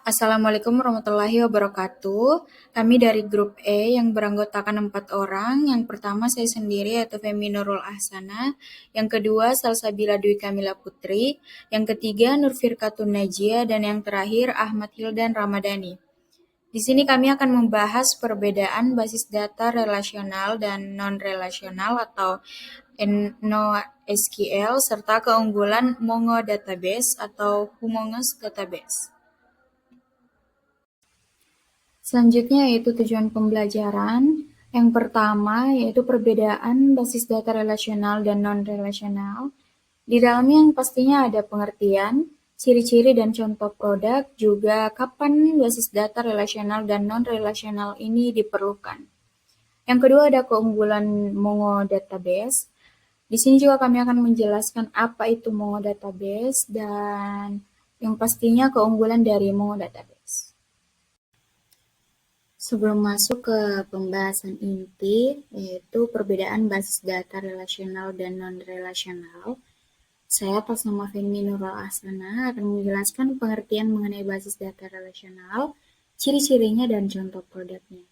Assalamualaikum warahmatullahi wabarakatuh. Kami dari grup E yang beranggotakan 4 orang. Yang pertama saya sendiri yaitu Femi Nurul Ahsana. Yang kedua Salsabila Dwi Kamila Putri. Yang ketiga Nur Firkatun Najia. Dan yang terakhir Ahmad Hildan Ramadhani. Di sini kami akan membahas perbedaan basis data relasional dan non-relasional atau NoSQL serta keunggulan Mongo Database atau Humongous Database. Selanjutnya yaitu tujuan pembelajaran. Yang pertama yaitu perbedaan basis data relasional dan non-relasional. Di dalamnya yang pastinya ada pengertian, ciri-ciri dan contoh produk, juga kapan basis data relasional dan non-relasional ini diperlukan. Yang kedua ada keunggulan Mongo Database. Di sini juga kami akan menjelaskan apa itu Mongo Database dan yang pastinya keunggulan dari Mongo Database. Sebelum masuk ke pembahasan inti, yaitu perbedaan basis data relasional dan non-relasional, saya atas nama Femi Nurul Ahsana akan menjelaskan pengertian mengenai basis data relasional, ciri-cirinya dan contoh produknya.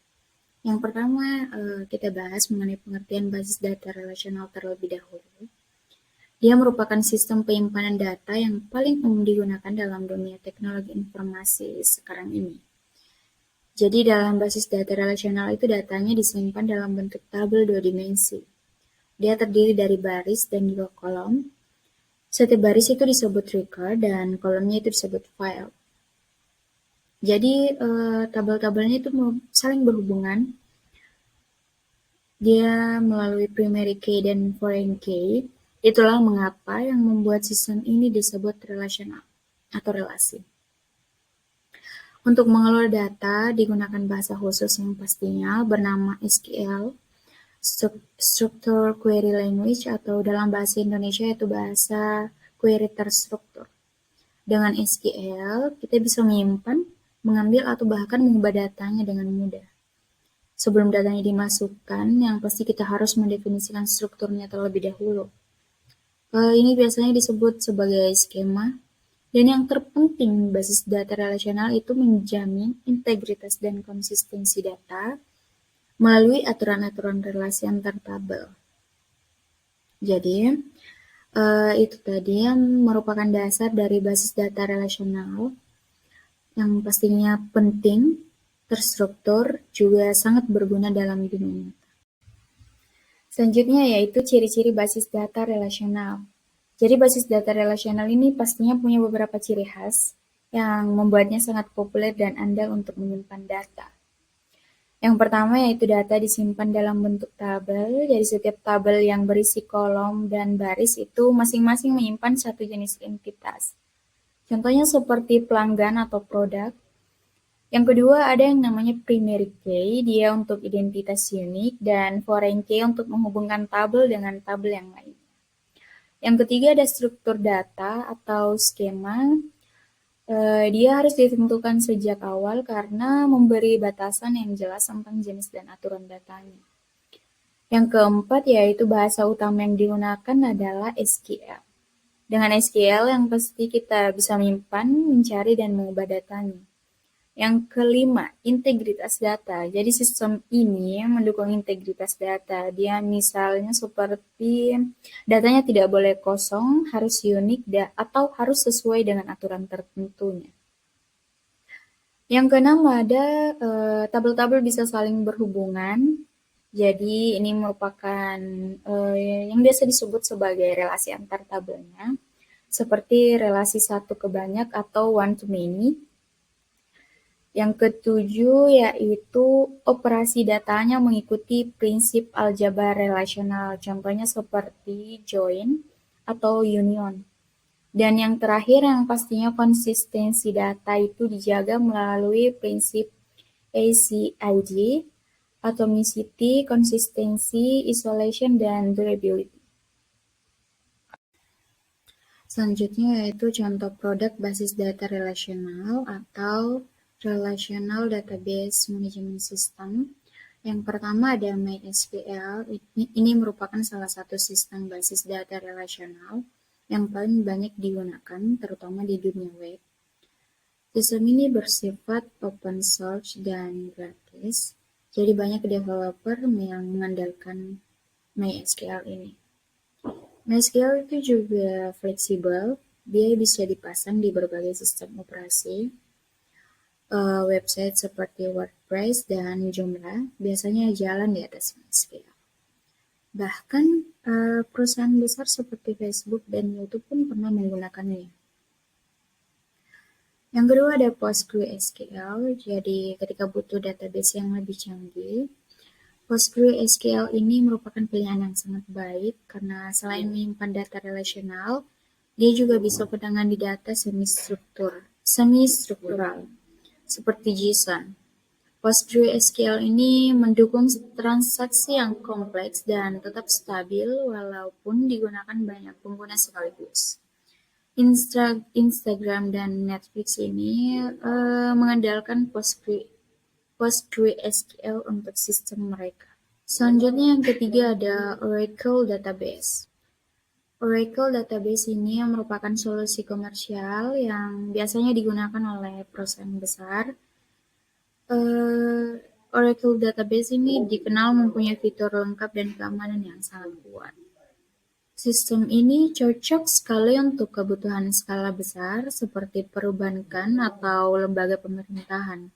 Yang pertama, kita bahas mengenai pengertian basis data relasional terlebih dahulu. Dia merupakan sistem penyimpanan data yang paling umum digunakan dalam dunia teknologi informasi sekarang ini. Jadi dalam basis data relasional itu datanya disimpan dalam bentuk tabel 2 dimensi. Dia terdiri dari baris dan juga kolom. Setiap baris itu disebut record dan kolomnya itu disebut file. Jadi tabel-tabelnya itu saling berhubungan. Dia melalui primary key dan foreign key. Itulah mengapa yang membuat sistem ini disebut relasional atau relasi. Untuk mengelola data digunakan bahasa khusus yang pastinya bernama SQL, Structure Query Language, atau dalam bahasa Indonesia itu bahasa query terstruktur. Dengan SQL, kita bisa menyimpan, mengambil, atau bahkan mengubah datanya dengan mudah. Sebelum datanya dimasukkan, yang pasti kita harus mendefinisikan strukturnya terlebih dahulu. Ini biasanya disebut sebagai skema. Dan yang terpenting, basis data relasional itu menjamin integritas dan konsistensi data melalui aturan-aturan relasi antar tabel. Jadi, itu tadi yang merupakan dasar dari basis data relasional yang pastinya penting, terstruktur, juga sangat berguna dalam dunia nyata. Selanjutnya yaitu ciri-ciri basis data relasional. Jadi basis data relasional ini pastinya punya beberapa ciri khas yang membuatnya sangat populer dan andal untuk menyimpan data. Yang pertama yaitu data disimpan dalam bentuk tabel, jadi setiap tabel yang berisi kolom dan baris itu masing-masing menyimpan satu jenis entitas. Contohnya seperti pelanggan atau produk. Yang kedua ada yang namanya primary key, dia untuk identitas unik, dan foreign key untuk menghubungkan tabel dengan tabel yang lain. Yang ketiga ada struktur data atau skema. Dia harus ditentukan sejak awal karena memberi batasan yang jelas tentang jenis dan aturan datanya. Yang keempat yaitu bahasa utama yang digunakan adalah SQL. Dengan SQL yang pasti kita bisa menyimpan, mencari, dan mengubah datanya. Yang kelima, integritas data. Jadi sistem ini mendukung integritas data. Dia misalnya seperti datanya tidak boleh kosong, harus unik, atau harus sesuai dengan aturan tertentunya. Yang keenam ada tabel-tabel bisa saling berhubungan. Jadi ini merupakan yang biasa disebut sebagai relasi antar tabelnya. Seperti relasi satu ke banyak atau one to many. Yang ketujuh yaitu operasi datanya mengikuti prinsip aljabar relasional, contohnya seperti join atau union. Dan yang terakhir yang pastinya konsistensi data itu dijaga melalui prinsip ACID, atomicity, konsistensi, isolation, dan durability. Selanjutnya yaitu contoh produk basis data relasional atau Relational Database Management System. Yang pertama ada MySQL. Ini merupakan salah satu sistem basis data relasional yang paling banyak digunakan, terutama di dunia web. Sistem ini bersifat open source dan gratis, jadi banyak developer yang mengandalkan MySQL ini. MySQL itu juga fleksibel, dia bisa dipasang di berbagai sistem operasi. Website seperti WordPress dan Joomla biasanya jalan di atas MySQL. Bahkan perusahaan besar seperti Facebook dan YouTube pun pernah menggunakannya. Yang kedua ada PostgreSQL, jadi ketika butuh database yang lebih canggih, PostgreSQL ini merupakan pilihan yang sangat baik karena selain menyimpan data relasional, dia juga bisa menangani data semi-struktural, seperti JSON. PostgreSQL ini mendukung transaksi yang kompleks dan tetap stabil walaupun digunakan banyak pengguna sekaligus. Instagram dan Netflix ini mengandalkan PostgreSQL untuk sistem mereka. Selanjutnya yang ketiga ada Oracle Database. Oracle Database ini merupakan solusi komersial yang biasanya digunakan oleh perusahaan besar. Oracle Database ini dikenal mempunyai fitur lengkap dan keamanan yang sangat kuat. Sistem ini cocok sekali untuk kebutuhan skala besar seperti perbankan atau lembaga pemerintahan.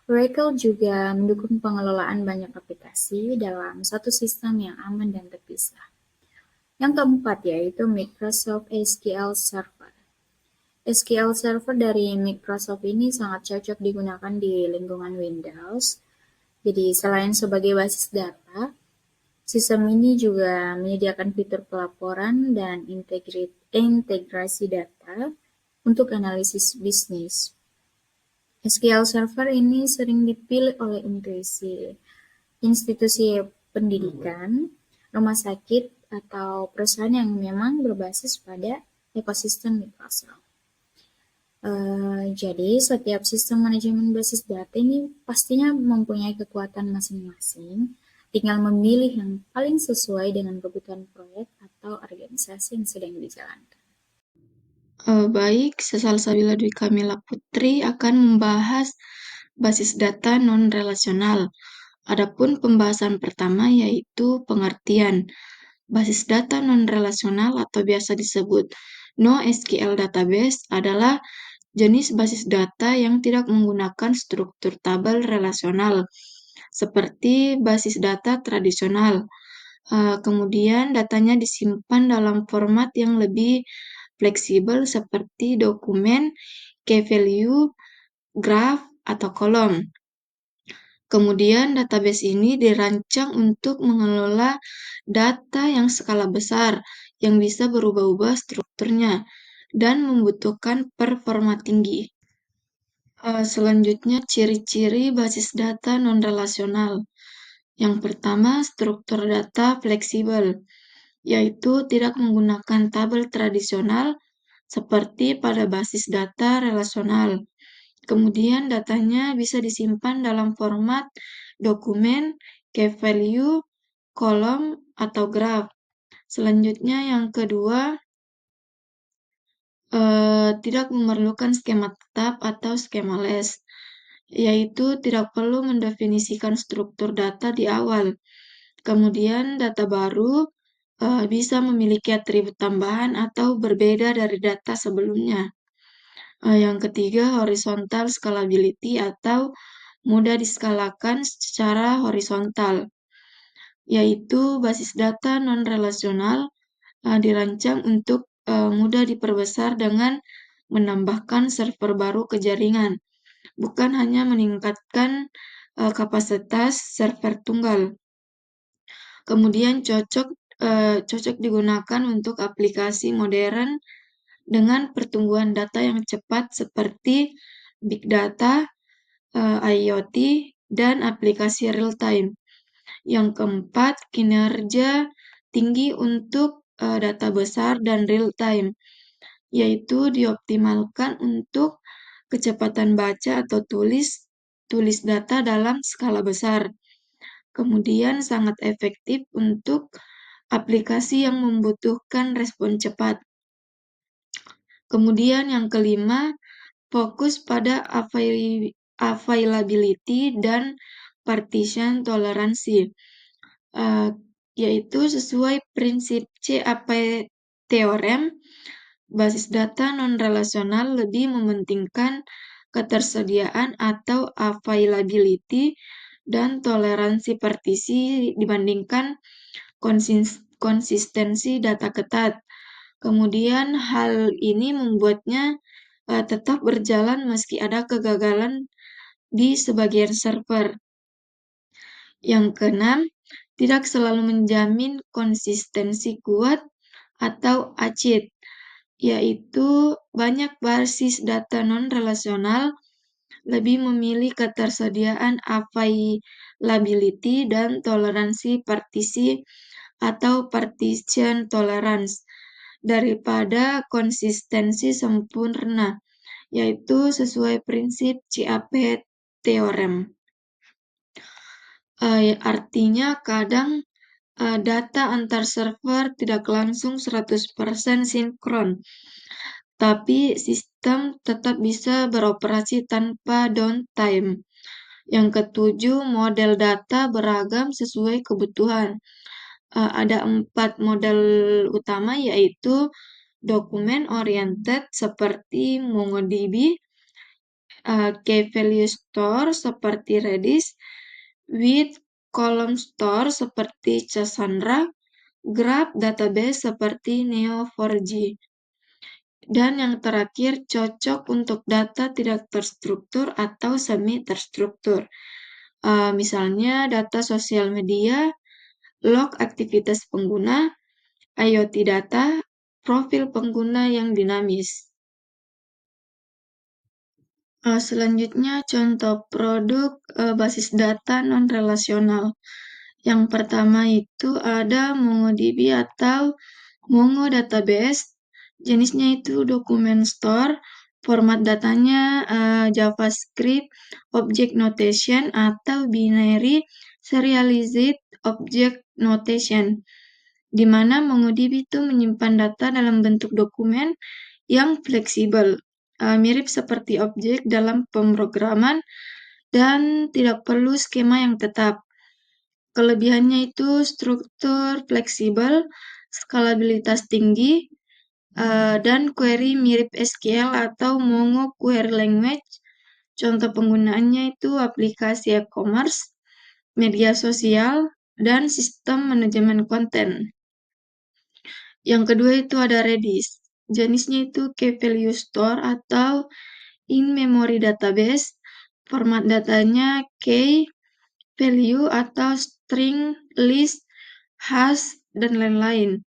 Oracle juga mendukung pengelolaan banyak aplikasi dalam satu sistem yang aman dan terpisah. Yang keempat yaitu Microsoft SQL Server. SQL Server dari Microsoft ini sangat cocok digunakan di lingkungan Windows. Jadi selain sebagai basis data, sistem ini juga menyediakan fitur pelaporan dan integrasi data untuk analisis bisnis. SQL Server ini sering dipilih oleh institusi pendidikan, rumah sakit, atau perusahaan yang memang berbasis pada ekosistem Microsoft. Jadi setiap sistem manajemen basis data ini pastinya mempunyai kekuatan masing-masing, tinggal memilih yang paling sesuai dengan kebutuhan proyek atau organisasi yang sedang dijalankan. Baik, Salsabila Dwi Kamila Putri akan membahas basis data non-relasional. Adapun pembahasan pertama yaitu pengertian. Basis data non-relasional atau biasa disebut NoSQL database adalah jenis basis data yang tidak menggunakan struktur tabel relasional seperti basis data tradisional. Kemudian datanya disimpan dalam format yang lebih fleksibel seperti dokumen, key value, graph, atau kolom. Kemudian database ini dirancang untuk mengelola data yang skala besar yang bisa berubah-ubah strukturnya dan membutuhkan performa tinggi. Selanjutnya ciri-ciri basis data non-relasional. Yang pertama, struktur data fleksibel, yaitu tidak menggunakan tabel tradisional seperti pada basis data relasional. Kemudian datanya bisa disimpan dalam format dokumen, key value, kolom, atau graph. Selanjutnya yang kedua, tidak memerlukan skema tetap atau skema les, yaitu tidak perlu mendefinisikan struktur data di awal. Kemudian data baru bisa memiliki atribut tambahan atau berbeda dari data sebelumnya. Yang ketiga, horizontal scalability atau mudah diskalakan secara horizontal, yaitu basis data non-relasional dirancang untuk mudah diperbesar dengan menambahkan server baru ke jaringan, bukan hanya meningkatkan kapasitas server tunggal. Kemudian cocok digunakan untuk aplikasi modern dengan pertumbuhan data yang cepat seperti big data, IoT, dan aplikasi real time. Yang keempat, kinerja tinggi untuk data besar dan real time, yaitu dioptimalkan untuk kecepatan baca atau tulis data dalam skala besar. Kemudian sangat efektif untuk aplikasi yang membutuhkan respon cepat. Kemudian yang kelima, fokus pada availability dan partition toleransi, yaitu sesuai prinsip CAP teorem, basis data non-relasional lebih mementingkan ketersediaan atau availability dan toleransi partisi dibandingkan konsistensi data ketat. Kemudian hal ini membuatnya tetap berjalan meski ada kegagalan di sebagian server. Yang keenam, tidak selalu menjamin konsistensi kuat atau ACID, yaitu banyak basis data non-relasional lebih memilih ketersediaan availability dan toleransi partisi atau partition tolerance daripada konsistensi sempurna, yaitu sesuai prinsip CAP teorem. Artinya kadang data antar server tidak langsung 100% sinkron, tapi sistem tetap bisa beroperasi tanpa downtime. Yang ketujuh, model data beragam sesuai kebutuhan. Ada 4 model utama, yaitu dokumen oriented seperti MongoDB, key value store seperti Redis, with column store seperti Cassandra, graph database seperti Neo4j. Dan yang terakhir, cocok untuk data tidak terstruktur atau semi terstruktur. Misalnya data sosial media, log aktivitas pengguna, IoT data, profil pengguna yang dinamis. Selanjutnya contoh produk basis data non-relasional. Yang pertama itu ada MongoDB atau Mongo Database. Jenisnya itu dokumen store, format datanya JavaScript, Object Notation, atau Binary Serialized Object Notation, di mana MongoDB itu menyimpan data dalam bentuk dokumen yang fleksibel, mirip seperti objek dalam pemrograman dan tidak perlu skema yang tetap. Kelebihannya itu struktur fleksibel, skalabilitas tinggi, dan query mirip SQL atau Mongo Query Language. Contoh penggunaannya itu aplikasi e-commerce, media sosial, dan sistem manajemen konten. Yang kedua itu ada Redis. Jenisnya itu key value store atau in-memory database. Format datanya key, value atau string, list, hash, dan lain-lain.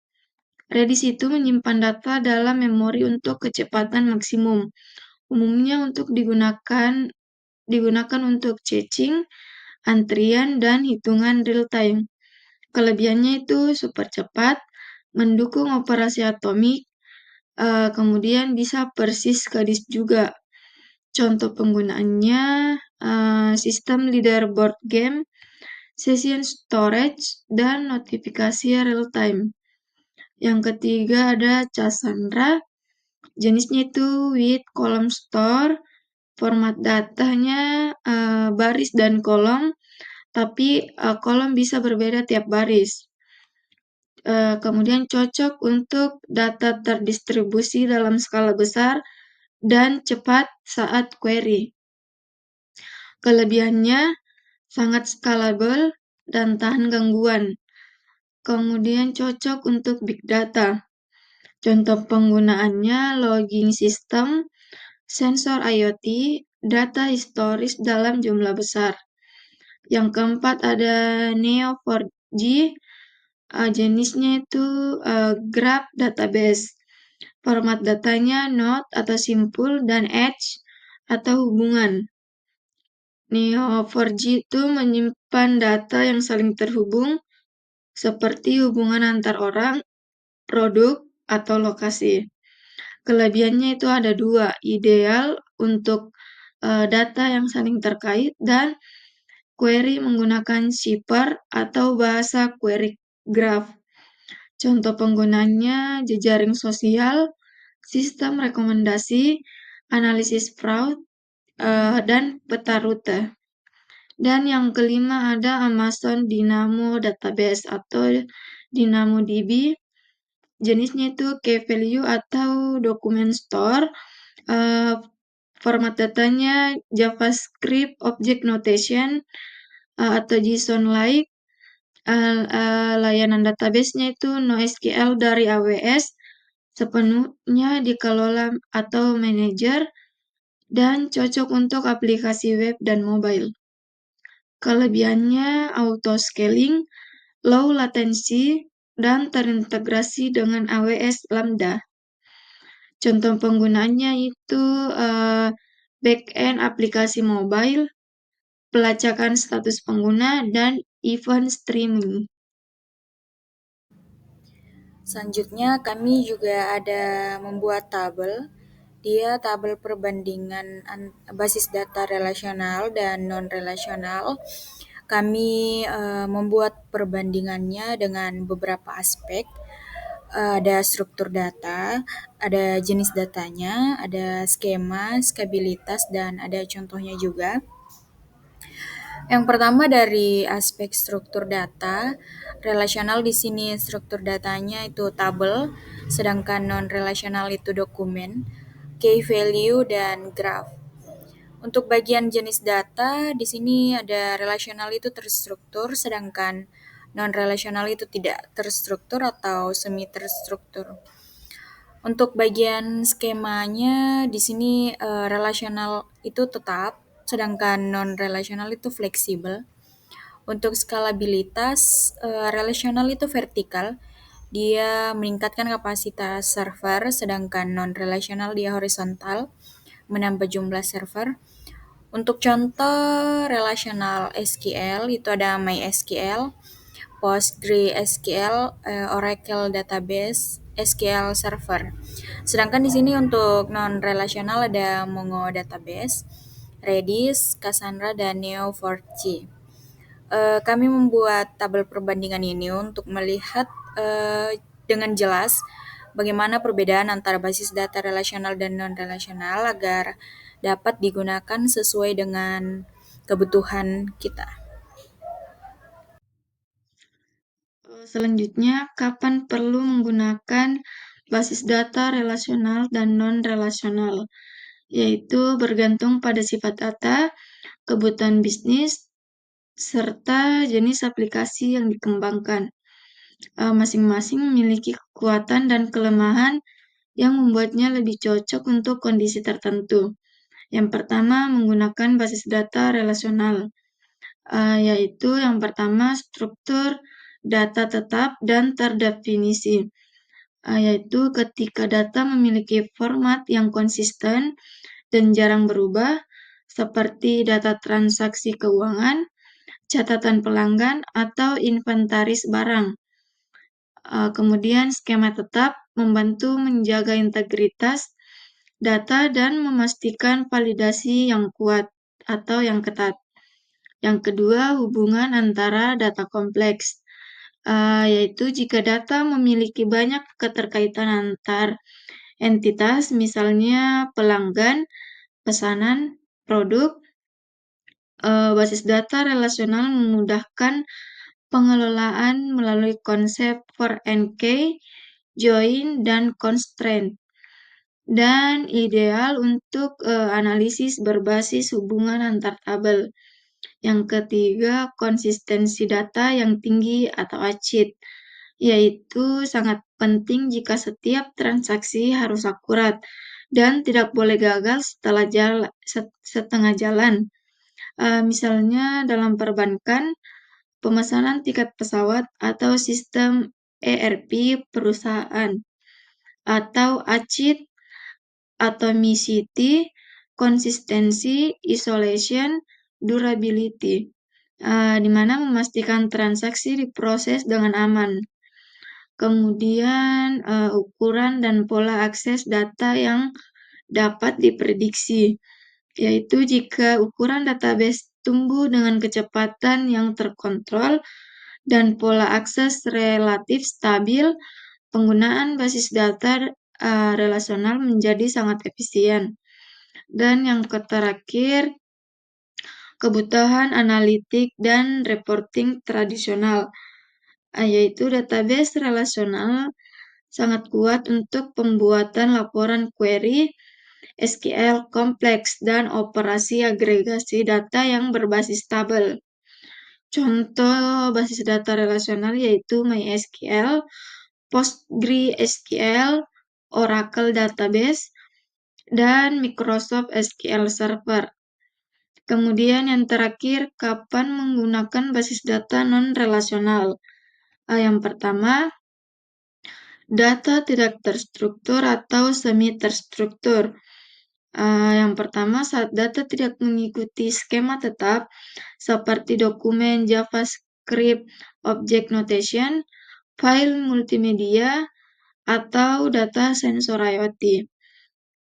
Redis itu menyimpan data dalam memori untuk kecepatan maksimum. Umumnya untuk digunakan untuk caching, antrian, dan hitungan real time. Kelebihannya itu super cepat, mendukung operasi atomik, kemudian bisa persis ke disk juga. Contoh penggunaannya sistem leaderboard game, session storage, dan notifikasi real time. Yang ketiga ada Cassandra, jenisnya itu with column store, format datanya baris dan kolom, tapi kolom bisa berbeda tiap baris. Kemudian cocok untuk data terdistribusi dalam skala besar dan cepat saat query. Kelebihannya sangat scalable dan tahan gangguan. Kemudian cocok untuk big data. Contoh penggunaannya logging system, sensor IoT, data historis dalam jumlah besar. Yang keempat ada Neo4j, jenisnya itu graph database. Format datanya node atau simpul dan edge atau hubungan. Neo4j itu menyimpan data yang saling terhubung seperti hubungan antar orang, produk, atau lokasi. Kelebihannya itu ada 2, ideal untuk data yang saling terkait dan query menggunakan shipper atau bahasa query graph. Contoh penggunaannya jejaring sosial, sistem rekomendasi, analisis fraud, dan peta rute. Dan yang kelima ada Amazon Dynamo Database atau DynamoDB. Jenisnya itu key value atau document store. Format datanya JavaScript Object Notation atau JSON-like. Layanan database-nya itu NoSQL dari AWS, sepenuhnya dikelola atau manajer, dan cocok untuk aplikasi web dan mobile. Kelebihannya auto scaling, low latency, dan terintegrasi dengan AWS Lambda. Contoh penggunaannya itu back-end aplikasi mobile, pelacakan status pengguna, dan event streaming. Selanjutnya kami juga ada membuat tabel. Dia tabel perbandingan basis data relasional dan non-relasional. Kami membuat perbandingannya dengan beberapa aspek. Ada struktur data, ada jenis datanya, ada skema, skabilitas, dan ada contohnya juga. Yang pertama dari aspek struktur data, relasional di sini struktur datanya itu tabel, sedangkan non-relasional itu dokumen, key value, dan graph. Untuk bagian jenis data, di sini ada relasional itu terstruktur, sedangkan non-relasional itu tidak terstruktur atau semi terstruktur. Untuk bagian skemanya, di sini relasional itu tetap, sedangkan non-relasional itu fleksibel. Untuk skalabilitas, relasional itu vertikal, dia meningkatkan kapasitas server, sedangkan non-relasional dia horizontal, menambah jumlah server. Untuk contoh relasional SQL itu ada MySQL, PostgreSQL, Oracle Database, SQL Server. Sedangkan di sini untuk non-relasional ada Mongo Database, Redis, Cassandra, dan Neo4j. Kami membuat tabel perbandingan ini untuk melihat dengan jelas bagaimana perbedaan antara basis data relasional dan non-relasional agar dapat digunakan sesuai dengan kebutuhan kita. Selanjutnya, kapan perlu menggunakan basis data relasional dan non-relasional, yaitu bergantung pada sifat data, kebutuhan bisnis, serta jenis aplikasi yang dikembangkan. Masing-masing memiliki kekuatan dan kelemahan yang membuatnya lebih cocok untuk kondisi tertentu. Yang pertama, menggunakan basis data relasional, yaitu yang pertama struktur data tetap dan terdefinisi, yaitu ketika data memiliki format yang konsisten dan jarang berubah, seperti data transaksi keuangan, catatan pelanggan, atau inventaris barang. Kemudian skema tetap membantu menjaga integritas data dan memastikan validasi yang kuat atau yang ketat. Yang kedua, hubungan antara data kompleks, yaitu jika data memiliki banyak keterkaitan antar entitas, misalnya pelanggan, pesanan, produk. Basis data relasional memudahkan pengelolaan melalui konsep for and key, join, dan constraint, dan ideal untuk analisis berbasis hubungan antar tabel. Yang ketiga, konsistensi data yang tinggi atau ACID, yaitu sangat penting jika setiap transaksi harus akurat dan tidak boleh gagal setengah jalan. Misalnya dalam perbankan, pemesanan tiket pesawat, atau sistem ERP perusahaan, atau ACID, atomicity, konsistensi, isolation, durability, di mana memastikan transaksi diproses dengan aman. Kemudian ukuran dan pola akses data yang dapat diprediksi, yaitu jika ukuran database tumbuh dengan kecepatan yang terkontrol dan pola akses relatif stabil, penggunaan basis data relasional menjadi sangat efisien. Dan yang terakhir, kebutuhan analitik dan reporting tradisional, yaitu database relasional sangat kuat untuk pembuatan laporan query SQL kompleks dan operasi agregasi data yang berbasis tabel. Contoh basis data relasional yaitu MySQL, PostgreSQL, Oracle Database, dan Microsoft SQL Server. Kemudian yang terakhir, kapan menggunakan basis data non-relasional? Yang pertama, data tidak terstruktur atau semi-terstruktur. Yang pertama, saat data tidak mengikuti skema tetap, seperti dokumen JavaScript, Object Notation, file multimedia, atau data sensor IoT.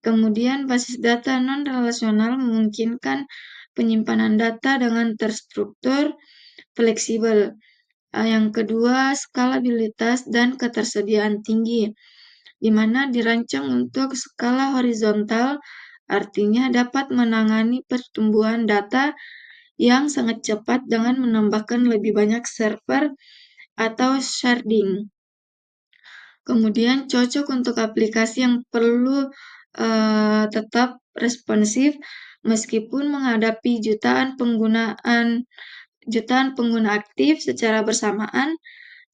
Kemudian, basis data non-relasional memungkinkan penyimpanan data dengan terstruktur, fleksibel. Yang kedua, skalabilitas dan ketersediaan tinggi, di mana dirancang untuk skala horizontal, artinya dapat menangani pertumbuhan data yang sangat cepat dengan menambahkan lebih banyak server atau sharding. Kemudian cocok untuk aplikasi yang perlu tetap responsif meskipun menghadapi jutaan pengguna aktif secara bersamaan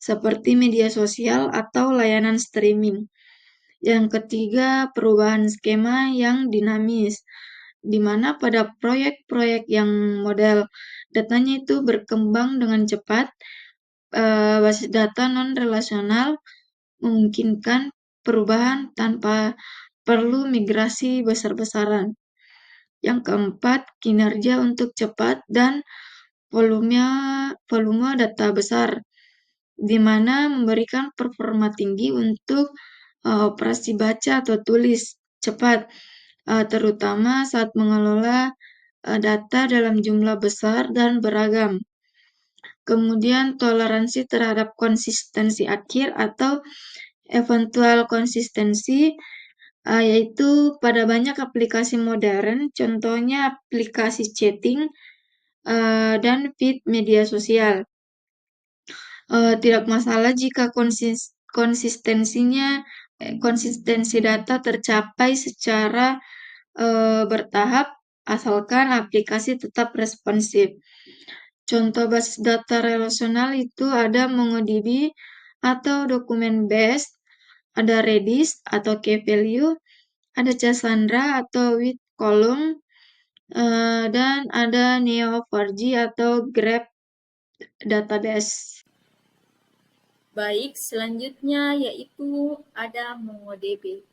seperti media sosial atau layanan streaming. Yang ketiga, perubahan skema yang dinamis, di mana pada proyek-proyek yang model datanya itu berkembang dengan cepat, basis data non-relasional memungkinkan perubahan tanpa perlu migrasi besar-besaran. Yang keempat, kinerja untuk cepat dan volume data besar, di mana memberikan performa tinggi untuk operasi baca atau tulis cepat, terutama saat mengelola data dalam jumlah besar dan beragam. Kemudian toleransi terhadap konsistensi akhir atau eventual konsistensi, yaitu pada banyak aplikasi modern, contohnya aplikasi chatting dan feed media sosial. Tidak masalah jika konsistensi data tercapai secara bertahap, asalkan aplikasi tetap responsif. Contoh basis data relasional itu ada MongoDB atau Document-Based, ada Redis atau Key-Value, ada Cassandra atau with column, dan ada Neo4j atau Graph Database. Baik, selanjutnya yaitu ada MongoDB.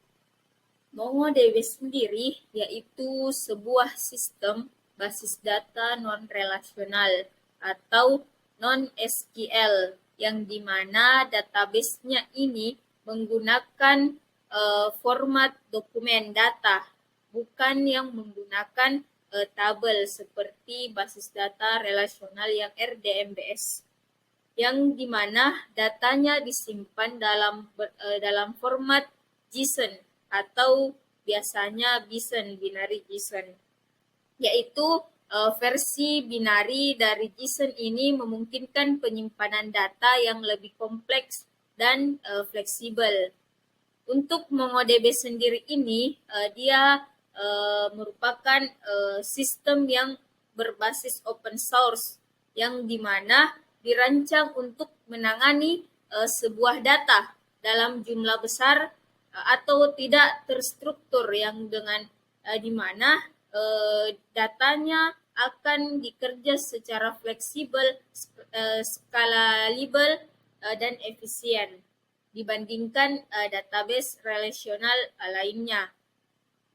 MongoDB sendiri yaitu sebuah sistem basis data non-relasional atau non-SQL yang dimana database-nya ini menggunakan format dokumen data, bukan yang menggunakan tabel seperti basis data relasional yang RDMBS, yang dimana datanya disimpan dalam format JSON atau biasanya BSON, binary JSON, yaitu versi binari dari JSON ini memungkinkan penyimpanan data yang lebih kompleks dan fleksibel. Untuk MongoDB sendiri ini, dia merupakan sistem yang berbasis open source, yang dimana dirancang untuk menangani sebuah data dalam jumlah besar atau tidak terstruktur, yang dengan dimana datanya akan dikerja secara fleksibel, scalable, dan efisien dibandingkan database relasional lainnya.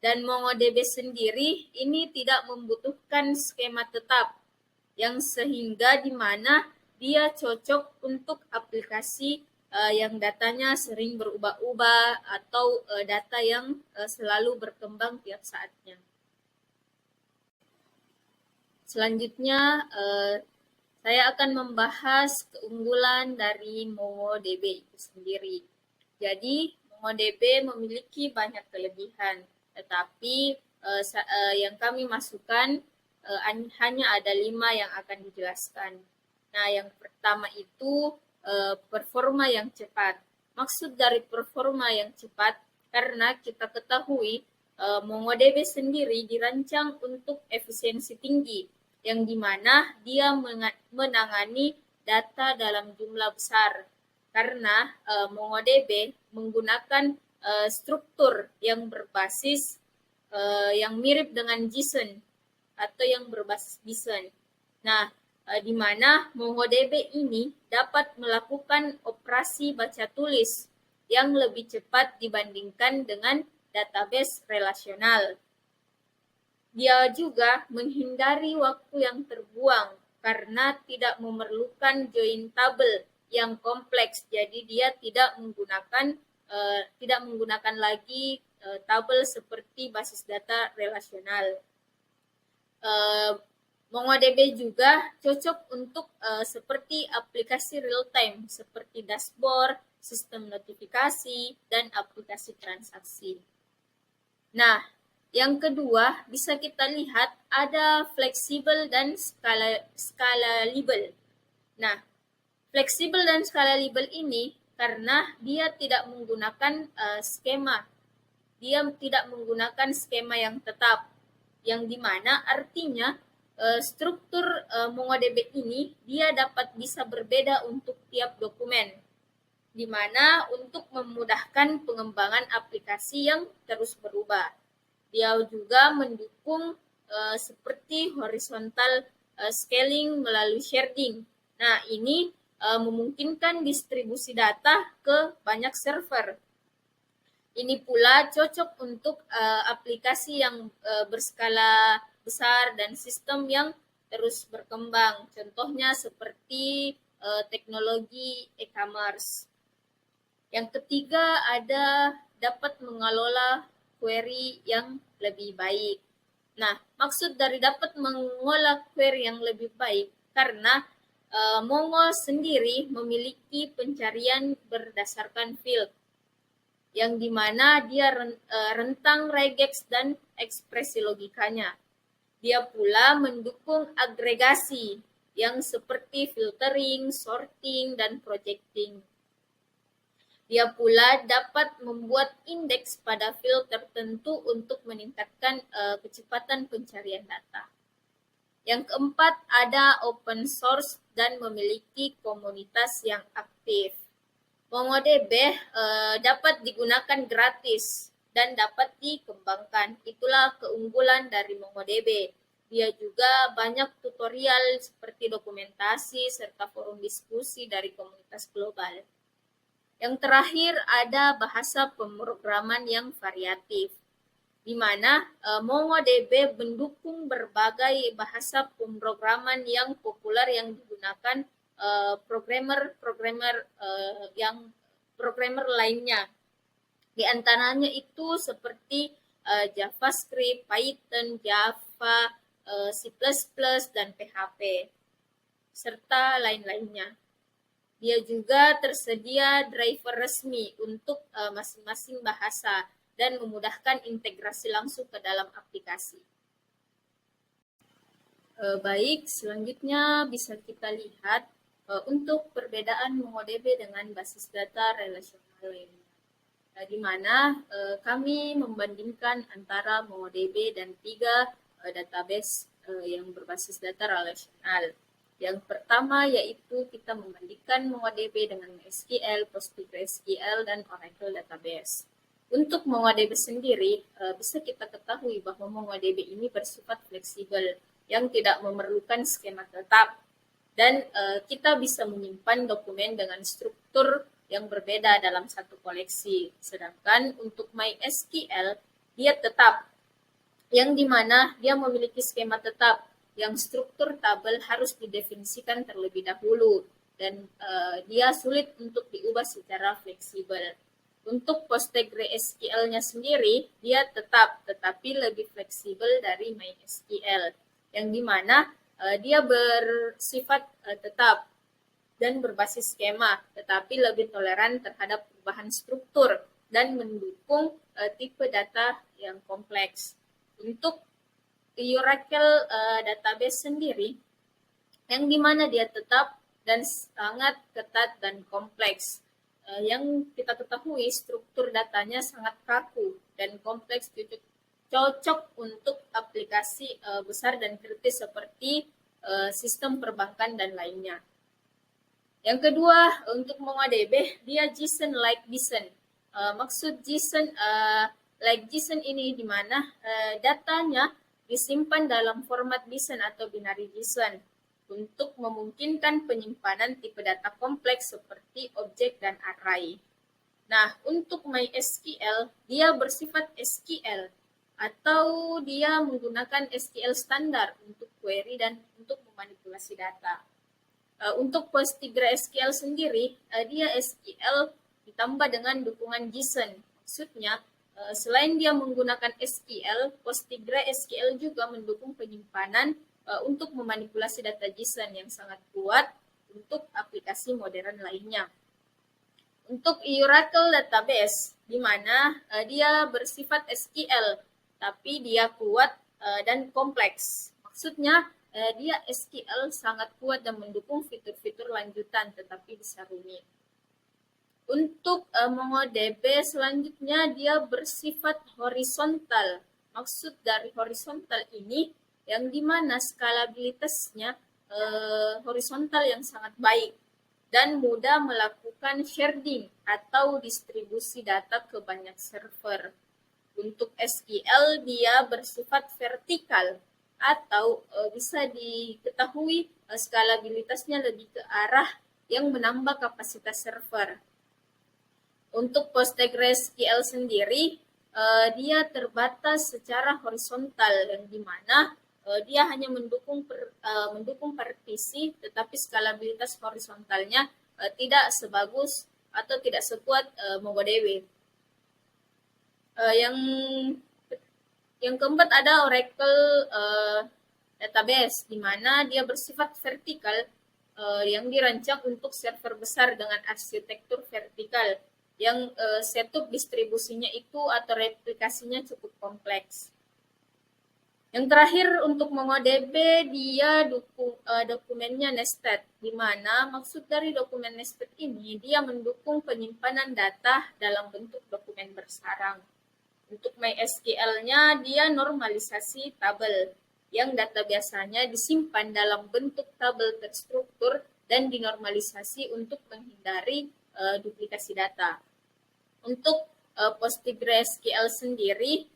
Dan MongoDB sendiri ini tidak membutuhkan skema tetap, yang sehingga di mana dia cocok untuk aplikasi yang datanya sering berubah-ubah atau data yang selalu berkembang tiap saatnya. Selanjutnya saya akan membahas keunggulan dari MongoDB itu sendiri. Jadi MongoDB memiliki banyak kelebihan, tetapi yang kami masukkan hanya ada 5 yang akan dijelaskan. Nah, yang pertama itu performa yang cepat. Maksud dari performa yang cepat karena kita ketahui MongoDB sendiri dirancang untuk efisiensi tinggi, yang dimana dia menangani data dalam jumlah besar. Karena MongoDB menggunakan struktur yang berbasis yang mirip dengan JSON atau yang berbasis JSON. Nah, di mana MongoDB ini dapat melakukan operasi baca tulis yang lebih cepat dibandingkan dengan database relasional. Dia juga menghindari waktu yang terbuang karena tidak memerlukan join table yang kompleks. Jadi dia tidak menggunakan lagi tabel seperti basis data relasional. MongoDB juga cocok untuk seperti aplikasi real time seperti dashboard, sistem notifikasi, dan aplikasi transaksi. Nah, yang kedua bisa kita lihat ada fleksibel dan scalable. Nah, fleksibel dan scalable ini karena dia tidak menggunakan skema. Dia tidak menggunakan skema yang tetap, yang dimana artinya struktur MongoDB ini dia dapat bisa berbeda untuk tiap dokumen, di mana untuk memudahkan pengembangan aplikasi yang terus berubah. Dia juga mendukung seperti horizontal scaling melalui sharding. Nah, ini memungkinkan distribusi data ke banyak server. Ini pula cocok untuk aplikasi yang berskala besar dan sistem yang terus berkembang. Contohnya seperti teknologi e-commerce. Yang ketiga ada dapat mengelola query yang lebih baik. Nah, maksud dari dapat mengolah query yang lebih baik karena Mongo sendiri memiliki pencarian berdasarkan field, yang dimana dia rentang regex dan ekspresi logikanya. Dia pula mendukung agregasi yang seperti filtering, sorting, dan projecting. Dia pula dapat membuat indeks pada field tertentu untuk meningkatkan kecepatan pencarian data. Yang keempat ada open source dan memiliki komunitas yang aktif. MongoDB dapat digunakan gratis dan dapat dikembangkan. Itulah keunggulan dari MongoDB. Dia juga banyak tutorial seperti dokumentasi serta forum diskusi dari komunitas global. Yang terakhir ada bahasa pemrograman yang variatif, di mana MongoDB mendukung berbagai bahasa pemrograman yang populer yang digunakan programmer lainnya. Di antaranya itu seperti JavaScript, Python, Java, C++, dan PHP, serta lain-lainnya. Dia juga tersedia driver resmi untuk masing-masing bahasa dan memudahkan integrasi langsung ke dalam aplikasi. Baik, selanjutnya bisa kita lihat untuk perbedaan MongoDB dengan basis data relasional lainnya, di mana kami membandingkan antara MongoDB dan 3 database yang berbasis data relasional. Yang pertama yaitu kita membandingkan MongoDB dengan MySQL, PostgreSQL, dan Oracle Database. Untuk MongoDB sendiri, bisa kita ketahui bahwa MongoDB ini bersifat fleksibel yang tidak memerlukan skema tetap, dan kita bisa menyimpan dokumen dengan struktur yang berbeda dalam satu koleksi. Sedangkan untuk MySQL, dia tetap, yang dimana dia memiliki skema tetap, yang struktur tabel harus didefinisikan terlebih dahulu, dan dia sulit untuk diubah secara fleksibel. Untuk PostgreSQL-nya sendiri, dia tetap, tetapi lebih fleksibel dari MySQL, yang dimana dia bersifat tetap dan berbasis skema, tetapi lebih toleran terhadap perubahan struktur dan mendukung tipe data yang kompleks. Untuk Oracle database sendiri, yang dimana dia tetap dan sangat ketat dan kompleks. Yang kita ketahui struktur datanya sangat kaku dan kompleks, cocok untuk aplikasi besar dan kritis seperti sistem perbankan dan lainnya. Yang kedua, untuk MongoDB, dia JSON-like JSON. Maksud JSON like JSON ini di mana datanya disimpan dalam format JSON atau binary JSON untuk memungkinkan penyimpanan tipe data kompleks seperti objek dan array. Nah, untuk MySQL, dia bersifat SQL atau dia menggunakan SQL standar untuk query dan untuk memanipulasi data. Untuk PostgreSQL sendiri, dia SQL ditambah dengan dukungan JSON. Maksudnya, selain dia menggunakan SQL, PostgreSQL juga mendukung penyimpanan untuk memanipulasi data JSON yang sangat kuat untuk aplikasi modern lainnya. Untuk Oracle Database, di mana dia bersifat SQL, tapi dia kuat dan kompleks. Maksudnya, dia SQL sangat kuat dan mendukung fitur-fitur lanjutan, tetapi bisa rumit. Untuk MongoDB selanjutnya, dia bersifat horizontal. Maksud dari horizontal ini, yang dimana skalabilitasnya horizontal yang sangat baik dan mudah melakukan sharding atau distribusi data ke banyak server. Untuk SQL, dia bersifat vertikal atau bisa diketahui skalabilitasnya lebih ke arah yang menambah kapasitas server. Untuk PostgreSQL sendiri, dia terbatas secara horizontal, yang dimana dia hanya mendukung partisi, tetapi skalabilitas horizontalnya tidak sebagus atau tidak sekuat MongoDB. Yang keempat ada Oracle Database, di mana dia bersifat vertikal, yang dirancang untuk server besar dengan arsitektur vertikal, yang setup distribusinya itu atau replikasinya cukup kompleks. Yang terakhir untuk MongoDB, dia dokumennya nested, di mana maksud dari dokumen nested ini, dia mendukung penyimpanan data dalam bentuk dokumen bersarang. Untuk MySQL-nya, dia normalisasi tabel, yang data biasanya disimpan dalam bentuk tabel terstruktur dan dinormalisasi untuk menghindari duplikasi data. Untuk PostgreSQL sendiri,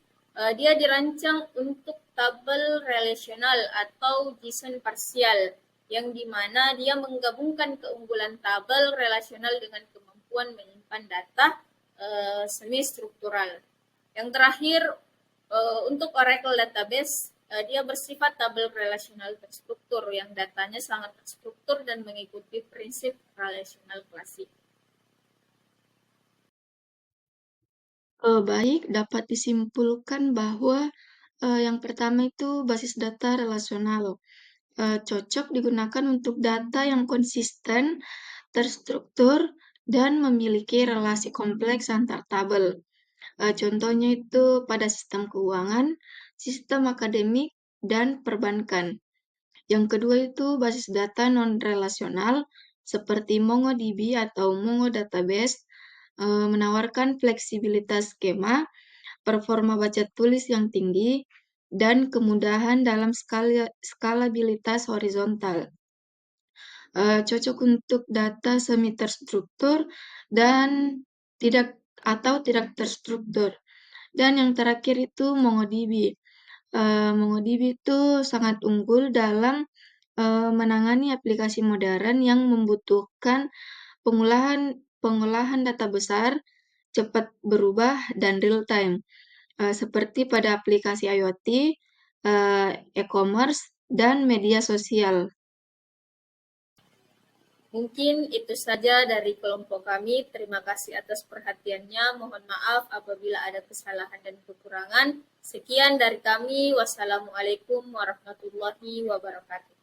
dia dirancang untuk tabel relasional atau JSON parsial, yang dimana dia menggabungkan keunggulan tabel relasional dengan kemampuan menyimpan data semi struktural. Yang terakhir, untuk Oracle Database, dia bersifat tabel relasional terstruktur, yang datanya sangat terstruktur dan mengikuti prinsip relasional klasik. Baik, dapat disimpulkan bahwa yang pertama itu basis data relasional. Cocok digunakan untuk data yang konsisten, terstruktur, dan memiliki relasi kompleks antar tabel. Contohnya itu pada sistem keuangan, sistem akademik, dan perbankan. Yang kedua itu basis data non-relasional seperti MongoDB atau Mongo Database, menawarkan fleksibilitas skema, performa baca tulis yang tinggi, dan kemudahan dalam skalabilitas horizontal. Cocok untuk data semi terstruktur dan tidak terstruktur. Dan yang terakhir itu MongoDB. MongoDB itu sangat unggul dalam menangani aplikasi modern yang membutuhkan pengolahan data besar, cepat berubah, dan real time, seperti pada aplikasi IoT, e-commerce, dan media sosial. Mungkin itu saja dari kelompok kami. Terima kasih atas perhatiannya. Mohon maaf apabila ada kesalahan dan kekurangan. Sekian dari kami. Wassalamualaikum warahmatullahi wabarakatuh.